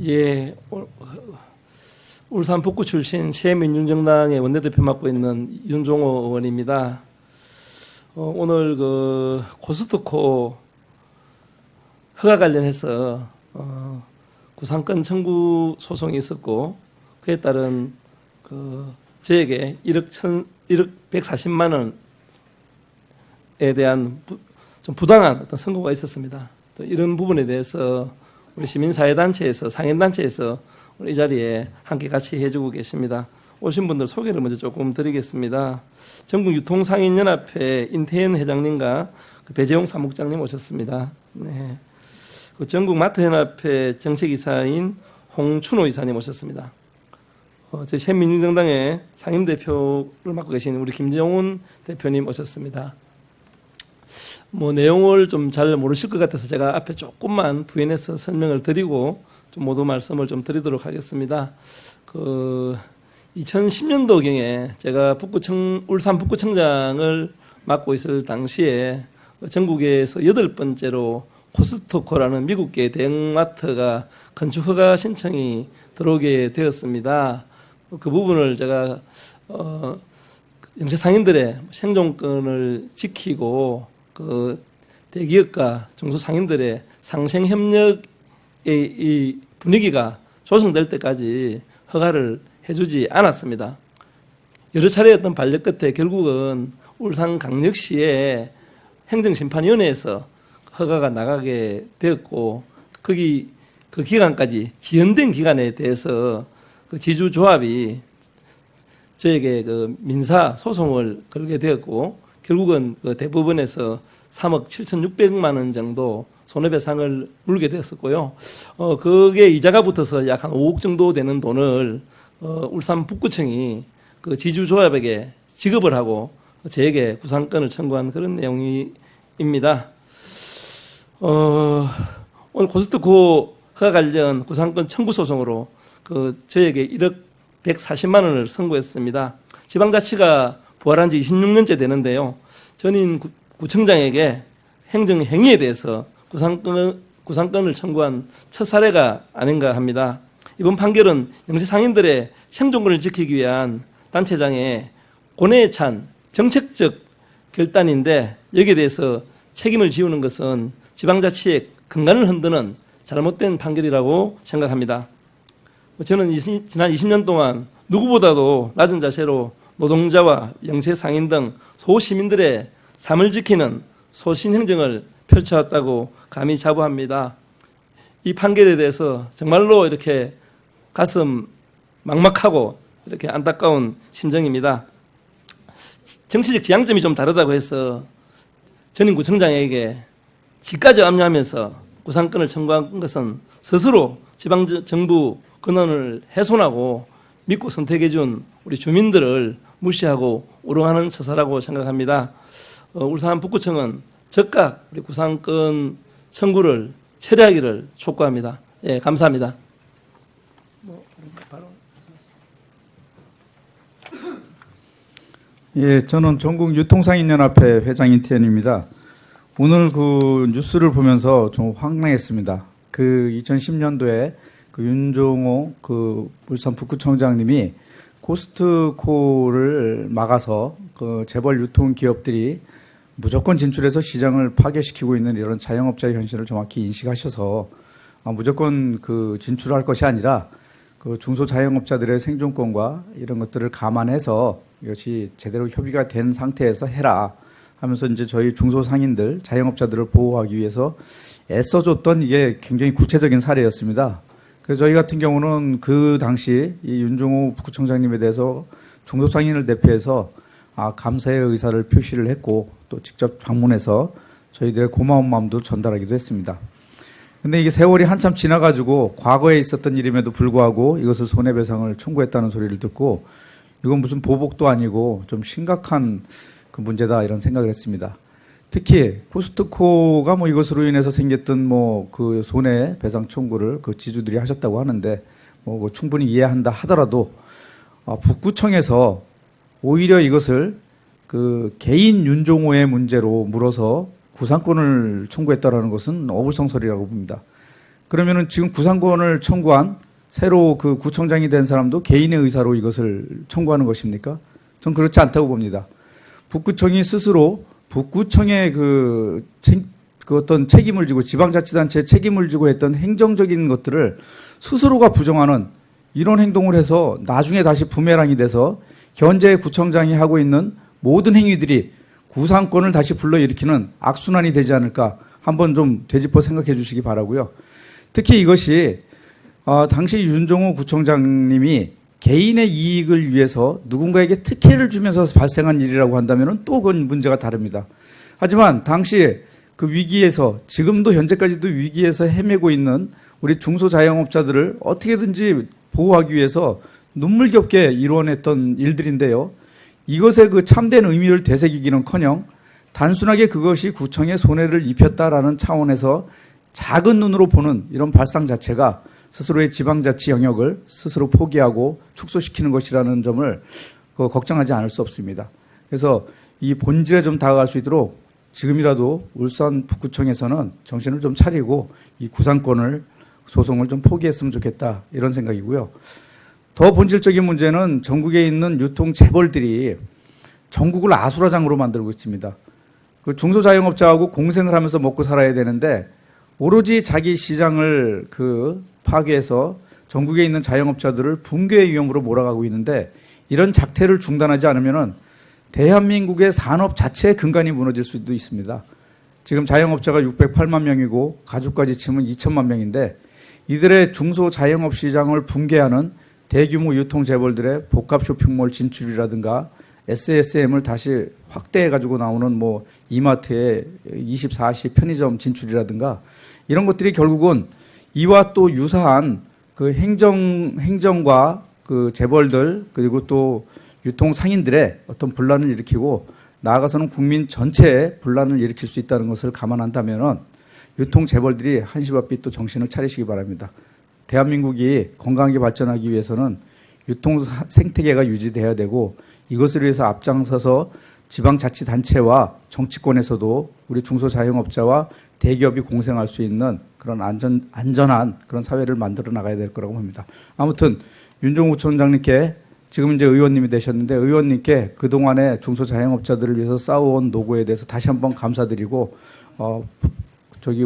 예, 울산 북구 출신 새민윤정당의 원내대표 맡고 있는 윤종호 의원입니다. 오늘 그 코스트코 허가 관련해서 구상권 청구 소송이 있었고 그에 따른 저에게 1억 140만 원에 대한 좀 부당한 어떤 선고가 있었습니다. 또 이런 부분에 대해서 우리 시민사회단체에서 상인단체에서 이 자리에 함께 같이 해주고 계십니다. 오신 분들 소개를 먼저 조금 드리겠습니다. 전국유통상인연합회 인태현 회장님과 배재용 사무국장님 오셨습니다. 네. 전국마트연합회 정책이사인 홍춘호 이사님 오셨습니다. 저희 새민주정당의 상임대표를 맡고 계신 우리 김정훈 대표님 오셨습니다. 내용을 좀 잘 모르실 것 같아서 제가 앞에 조금만 부연해서 설명을 드리고 좀 모두 말씀을 좀 드리도록 하겠습니다. 2010년도경에 제가 울산 북구청장을 맡고 있을 당시에 전국에서 8번째로 코스트코라는 미국계 대형마트가 건축 허가 신청이 들어오게 되었습니다. 그 부분을 제가 영세 상인들의 생존권을 지키고 대기업과 중소상인들의 상생 협력의 이 분위기가 조성될 때까지 허가를 해주지 않았습니다. 여러 차례 어떤 반력 끝에 결국은 울산광역시의 행정심판위원회에서 허가가 나가게 되었고 그 기간까지 지연된 기간에 대해서 그 지주조합이 저에게 민사 소송을 걸게 되었고 결국은 대법원에서 3억 7,600만 원 정도 손해배상을 물게 되었었고요. 그게 이자가 붙어서 약 한 5억 정도 되는 돈을 울산 북구청이 그 지주조합에게 지급을 하고 저에게 구상권을 청구한 그런 내용입니다. 오늘 코스트코 허가 관련 구상권 청구 소송으로 저에게 1억 140만 원을 선고했습니다. 지방자치가 부활한 지 26년째 되는데요. 전임 구청장에게 행정행위에 대해서 구상권을 청구한 첫 사례가 아닌가 합니다. 이번 판결은 영세 상인들의 생존권을 지키기 위한 단체장의 고뇌에 찬 정책적 결단인데 여기에 대해서 책임을 지우는 것은 지방자치의 근간을 흔드는 잘못된 판결이라고 생각합니다. 저는 지난 20년 동안 누구보다도 낮은 자세로 노동자와 영세 상인 등 소시민들의 삶을 지키는 소신행정을 펼쳐왔다고 감히 자부합니다. 이 판결에 대해서 정말로 이렇게 가슴 막막하고 이렇게 안타까운 심정입니다. 정치적 지향점이 좀 다르다고 해서 전임 구청장에게 지까지 압류하면서 구상권을 청구한 것은 스스로 지방정부 권한을 훼손하고 믿고 선택해준 우리 주민들을 무시하고 우롱하는 처사라고 생각합니다. 울산 북구청은 즉각 우리 구상권 청구를 철회하기를 촉구합니다. 예, 감사합니다. 예, 저는 전국유통상인연합회 회장 인태현입니다. 오늘 뉴스를 보면서 좀 황당했습니다. 2010년도에 윤종호 울산 북구청장님이 코스트코를 막아서 재벌 유통기업들이 무조건 진출해서 시장을 파괴시키고 있는 이런 자영업자의 현실을 정확히 인식하셔서 무조건 진출할 것이 아니라 중소자영업자들의 생존권과 이런 것들을 감안해서 이것이 제대로 협의가 된 상태에서 해라 하면서 이제 저희 중소상인들, 자영업자들을 보호하기 위해서 애써줬던 이게 굉장히 구체적인 사례였습니다. 그래서 저희 같은 경우는 그 당시 이 윤종호 북구청장님에 대해서 중소상인을 대표해서 감사의 의사를 표시를 했고 또 직접 방문해서 저희들의 고마운 마음도 전달하기도 했습니다. 근데 이게 세월이 한참 지나가지고 과거에 있었던 일임에도 불구하고 이것을 손해배상을 청구했다는 소리를 듣고 이건 무슨 보복도 아니고 좀 심각한 문제다 이런 생각을 했습니다. 특히 코스트코가 이것으로 인해서 생겼던 손해배상 청구를 지주들이 하셨다고 하는데 충분히 이해한다 하더라도 북구청에서 오히려 이것을 개인 윤종호의 문제로 물어서 구상권을 청구했다라는 것은 어불성설이라고 봅니다. 그러면은 지금 구상권을 청구한 새로 그 구청장이 된 사람도 개인의 의사로 이것을 청구하는 것입니까? 전 그렇지 않다고 봅니다. 북구청이 스스로 북구청의 그 어떤 책임을 지고 지방자치단체에 책임을 지고 했던 행정적인 것들을 스스로가 부정하는 이런 행동을 해서 나중에 다시 부메랑이 돼서 현재 구청장이 하고 있는 모든 행위들이 구상권을 다시 불러일으키는 악순환이 되지 않을까 한번 좀 되짚어 생각해 주시기 바라고요. 특히 이것이 당시 윤종호 구청장님이 개인의 이익을 위해서 누군가에게 특혜를 주면서 발생한 일이라고 한다면 또 그건 문제가 다릅니다. 하지만 당시 그 위기에서 지금도 현재까지도 위기에서 헤매고 있는 우리 중소자영업자들을 어떻게든지 보호하기 위해서 눈물겹게 이루어냈던 일들인데요. 이것의 그 참된 의미를 되새기기는커녕 단순하게 그것이 구청에 손해를 입혔다라는 차원에서 작은 눈으로 보는 이런 발상 자체가 스스로의 지방자치 영역을 스스로 포기하고 축소시키는 것이라는 점을 걱정하지 않을 수 없습니다. 그래서 이 본질에 좀 다가갈 수 있도록 지금이라도 울산 북구청에서는 정신을 좀 차리고 이 구상권을 소송을 좀 포기했으면 좋겠다 이런 생각이고요. 더 본질적인 문제는 전국에 있는 유통 재벌들이 전국을 아수라장으로 만들고 있습니다. 그 중소자영업자하고 공생을 하면서 먹고 살아야 되는데 오로지 자기 시장을 파괴해서 전국에 있는 자영업자들을 붕괴의 위험으로 몰아가고 있는데 이런 작태를 중단하지 않으면은 대한민국의 산업 자체의 근간이 무너질 수도 있습니다. 지금 자영업자가 608만 명이고 가족까지 치면 2천만 명인데 이들의 중소자영업 시장을 붕괴하는 대규모 유통 재벌들의 복합 쇼핑몰 진출이라든가 SSM을 다시 확대해가지고 나오는 이마트의 24시 편의점 진출이라든가 이런 것들이 결국은 이와 또 유사한 그 행정과 그 재벌들 그리고 또 유통 상인들의 어떤 분란을 일으키고 나아가서는 국민 전체에 분란을 일으킬 수 있다는 것을 감안한다면은 유통 재벌들이 한시바삐 또 정신을 차리시기 바랍니다. 대한민국이 건강하게 발전하기 위해서는 유통 생태계가 유지돼야 되고 이것을 위해서 앞장서서 지방자치단체와 정치권에서도 우리 중소자영업자와 대기업이 공생할 수 있는 그런 안전한 그런 사회를 만들어 나가야 될 거라고 봅니다. 아무튼 윤종우 구청장님께 지금 이제 의원님이 되셨는데 의원님께 그동안에 중소자영업자들을 위해서 싸워온 노고에 대해서 다시 한번 감사드리고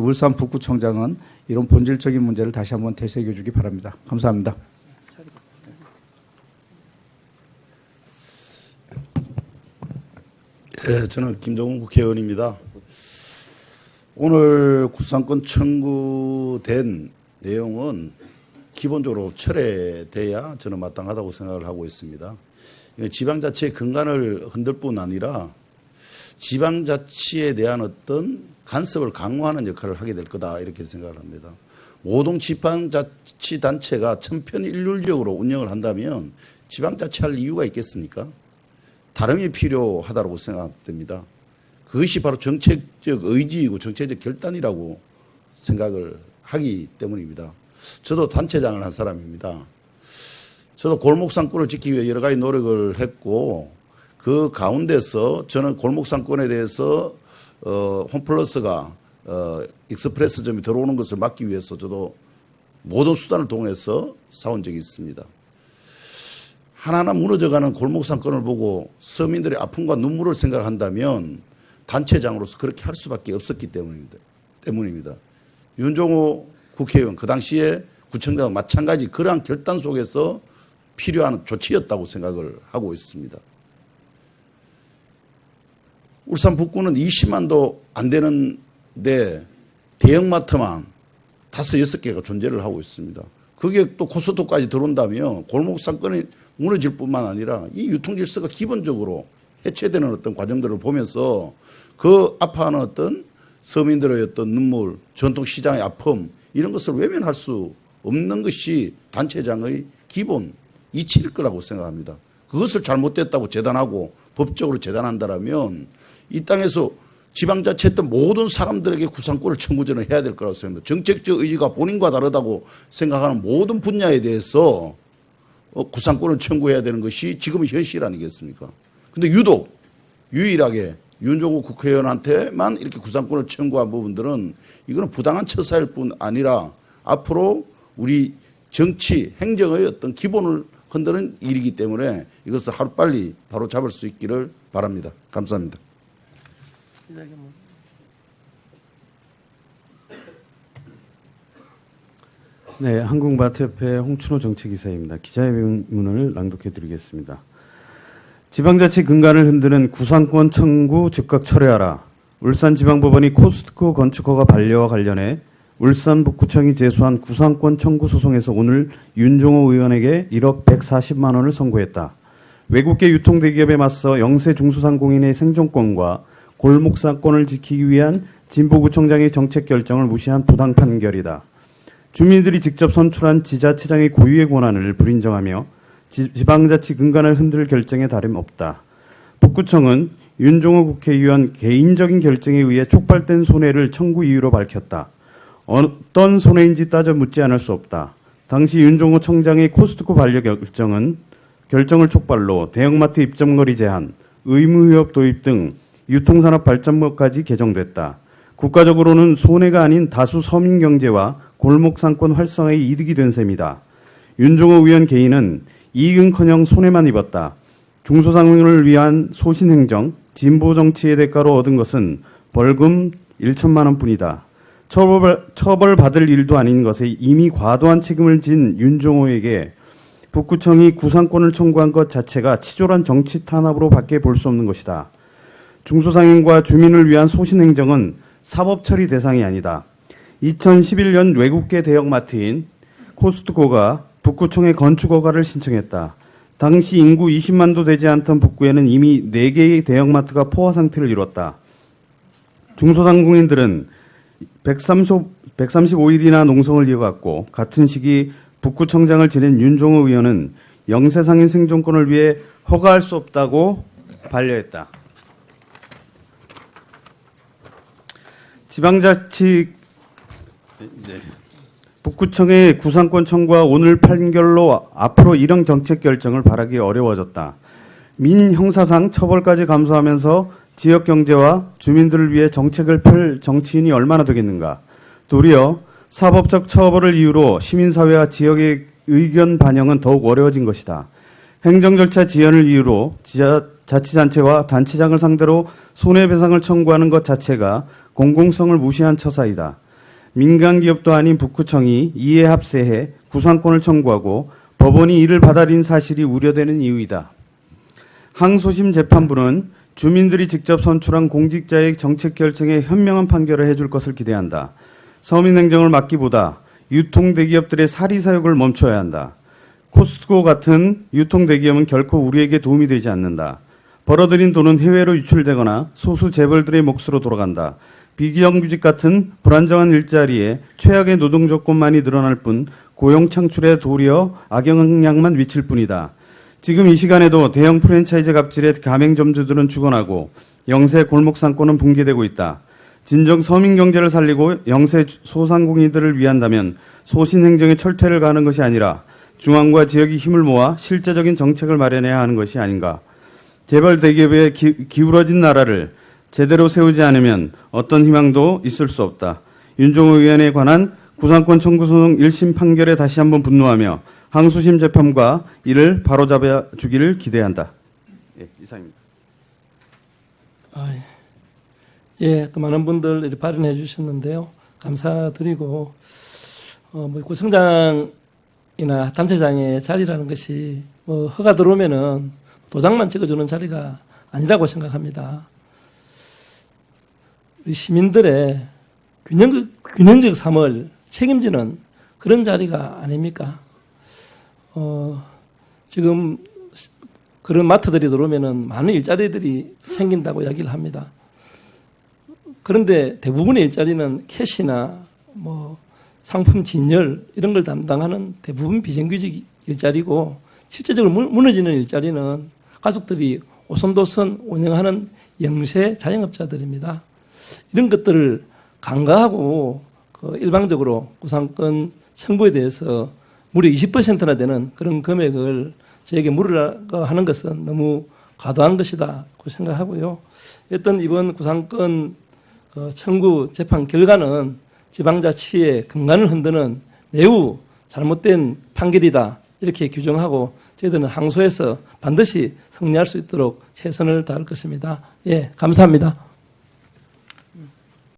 울산 북구청장은 이런 본질적인 문제를 다시 한번 되새겨 주기 바랍니다. 감사합니다. 네, 저는 김종훈 국회의원입니다. 오늘 구상권 청구된 내용은 기본적으로 철회돼야 저는 마땅하다고 생각을 하고 있습니다. 지방자치의 근간을 흔들 뿐 아니라 지방자치에 대한 어떤 간섭을 강화하는 역할을 하게 될 거다 이렇게 생각을 합니다. 모든 지방자치단체가 천편일률적으로 운영을 한다면 지방자치할 이유가 있겠습니까? 다름이 필요하다고 생각됩니다. 그것이 바로 정책적 의지이고 정책적 결단이라고 생각을 하기 때문입니다. 저도 단체장을 한 사람입니다. 저도 골목상권을 지키기 위해 여러 가지 노력을 했고 그 가운데서 저는 골목상권에 대해서 홈플러스가 익스프레스점이 들어오는 것을 막기 위해서 저도 모든 수단을 동원해서 싸운 적이 있습니다. 하나하나 무너져가는 골목상권을 보고 서민들의 아픔과 눈물을 생각한다면 단체장으로서 그렇게 할 수밖에 없었기 때문입니다. 윤종호 국회의원 그 당시에 구청장과 마찬가지 그러한 결단 속에서 필요한 조치였다고 생각을 하고 있습니다. 울산 북구는 20만도 안 되는데 대형마트만 5, 6개가 존재를 하고 있습니다. 그게 또 고속도로까지 들어온다면 골목상권이 무너질 뿐만 아니라 이 유통질서가 기본적으로 해체되는 어떤 과정들을 보면서 그 아파하는 어떤 서민들의 어떤 눈물, 전통시장의 아픔 이런 것을 외면할 수 없는 것이 단체장의 기본 이치일 거라고 생각합니다. 그것을 잘못됐다고 재단하고 법적으로 재단한다면 이 땅에서 지방자치했던 모든 사람들에게 구상권을 청구전을 해야 될 거라고 생각합니다. 정책적 의지가 본인과 다르다고 생각하는 모든 분야에 대해서 구상권을 청구해야 되는 것이 지금의 현실 아니겠습니까? 근데 유독 유일하게 윤종호 국회의원한테만 이렇게 구상권을 청구한 부분들은 이거는 부당한 처사일 뿐 아니라 앞으로 우리 정치, 행정의 어떤 기본을 흔드는 일이기 때문에 이것을 하루빨리 바로 잡을 수 있기를 바랍니다. 감사합니다. 네, 한국마트협회 홍춘호 정책이사입니다. 기자회견문을 낭독해 드리겠습니다. 지방자치 근간을 흔드는 구상권 청구 즉각 철회하라. 울산지방법원이 코스트코 건축허가 반려와 관련해 울산북구청이 제소한 구상권 청구 소송에서 오늘 윤종호 의원에게 1억 140만 원을 선고했다. 외국계 유통대기업에 맞서 영세 중소상공인의 생존권과 골목상권을 지키기 위한 진보구청장의 정책 결정을 무시한 부당 판결이다. 주민들이 직접 선출한 지자체장의 고유의 권한을 불인정하며 지방자치 근간을 흔들 결정에 다름없다. 북구청은 윤종호 국회의원 개인적인 결정에 의해 촉발된 손해를 청구 이유로 밝혔다. 어떤 손해인지 따져 묻지 않을 수 없다. 당시 윤종호 청장의 코스트코 반려 결정을 촉발로 대형마트 입점거리 제한, 의무휴업 도입 등 유통산업 발전법까지 개정됐다. 국가적으로는 손해가 아닌 다수 서민경제와 골목상권 활성화에 이득이 된 셈이다. 윤종호 의원 개인은 이익은커녕 손해만 입었다. 중소상공인을 위한 소신행정, 진보정치의 대가로 얻은 것은 벌금 1천만 원뿐이다. 처벌받을 일도 아닌 것에 이미 과도한 책임을 진 윤종호에게 북구청이 구상권을 청구한 것 자체가 치졸한 정치 탄압으로 밖에 볼 수 없는 것이다. 중소상인과 주민을 위한 소신행정은 사법처리 대상이 아니다. 2011년 외국계 대형마트인 코스트코가 북구청에 건축허가를 신청했다. 당시 인구 20만도 되지 않던 북구에는 이미 4개의 대형마트가 포화 상태를 이뤘다. 중소상공인들은 135일이나 농성을 이어갔고 같은 시기 북구청장을 지낸 윤종호 의원은 영세상인 생존권을 위해 허가할 수 없다고 반려했다. 지방자치 북구청의 구상권 청구와 오늘 판결로 앞으로 이런 정책 결정을 바라기 어려워졌다. 민형사상 처벌까지 감수하면서 지역경제와 주민들을 위해 정책을 펼 정치인이 얼마나 되겠는가. 도리어 사법적 처벌을 이유로 시민사회와 지역의 의견 반영은 더욱 어려워진 것이다. 행정절차 지연을 이유로 자치단체와 단체장을 상대로 손해배상을 청구하는 것 자체가 공공성을 무시한 처사이다. 민간기업도 아닌 북구청이 이에 합세해 구상권을 청구하고 법원이 이를 받아들인 사실이 우려되는 이유이다. 항소심 재판부는 주민들이 직접 선출한 공직자의 정책 결정에 현명한 판결을 해줄 것을 기대한다. 서민행정을 막기보다 유통대기업들의 사리사욕을 멈춰야 한다. 코스트코 같은 유통대기업은 결코 우리에게 도움이 되지 않는다. 벌어들인 돈은 해외로 유출되거나 소수 재벌들의 몫으로 돌아간다. 비정규직 같은 불안정한 일자리에 최악의 노동 조건만이 늘어날 뿐 고용 창출에 도리어 악영향만 미칠 뿐이다. 지금 이 시간에도 대형 프랜차이즈 갑질에 가맹점주들은 죽어나고 영세 골목상권은 붕괴되고 있다. 진정 서민 경제를 살리고 영세 소상공인들을 위한다면 소신행정의 철퇴를 가는 것이 아니라 중앙과 지역이 힘을 모아 실제적인 정책을 마련해야 하는 것이 아닌가. 재벌 대기업에 기울어진 나라를 제대로 세우지 않으면 어떤 희망도 있을 수 없다. 윤종호 의원에 관한 구상권 청구 소송 1심 판결에 다시 한번 분노하며 항소심 재판과 이를 바로잡아 주기를 기대한다. 예, 이상입니다. 예, 또 많은 분들 이렇게 발언해 주셨는데요. 감사드리고, 구청장이나 단체장의 자리라는 것이 허가 들어오면은 도장만 찍어주는 자리가 아니라고 생각합니다. 우리 시민들의 균형적 삶을 책임지는 그런 자리가 아닙니까? 지금 그런 마트들이 들어오면은 많은 일자리들이 생긴다고 이야기를 합니다. 그런데 대부분의 일자리는 캐시나 상품 진열 이런 걸 담당하는 대부분 비정규직 일자리고 실제적으로 무너지는 일자리는 가족들이 오손도손 운영하는 영세 자영업자들입니다. 이런 것들을 간과하고 일방적으로 구상권 청구에 대해서 무려 20%나 되는 그런 금액을 저에게 물으라고 하는 것은 너무 과도한 것이다고 생각하고요. 어떤 이번 구상권 청구 재판 결과는 지방자치의 근간을 흔드는 매우 잘못된 판결이다 이렇게 규정하고 저희들은 항소해서 반드시 승리할 수 있도록 최선을 다할 것입니다. 예, 감사합니다.